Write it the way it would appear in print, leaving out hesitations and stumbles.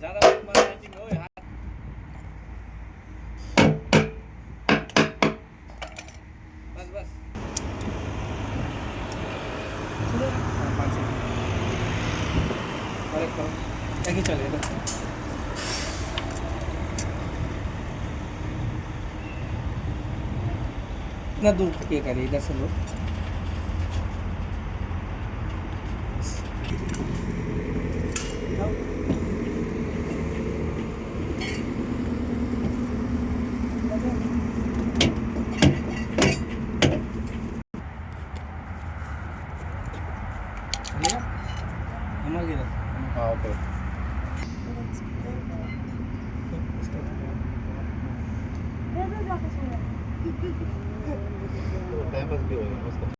ज्यादा मत मार लाइटिंग ओए हाथ बस बस हाँ, 5 सेकंड और एक करो एक ही चलेगा इतना दूर ये करिए इधर से लो चलेगा हम आगे हाँ ओके टाइम पास भी होगा उसका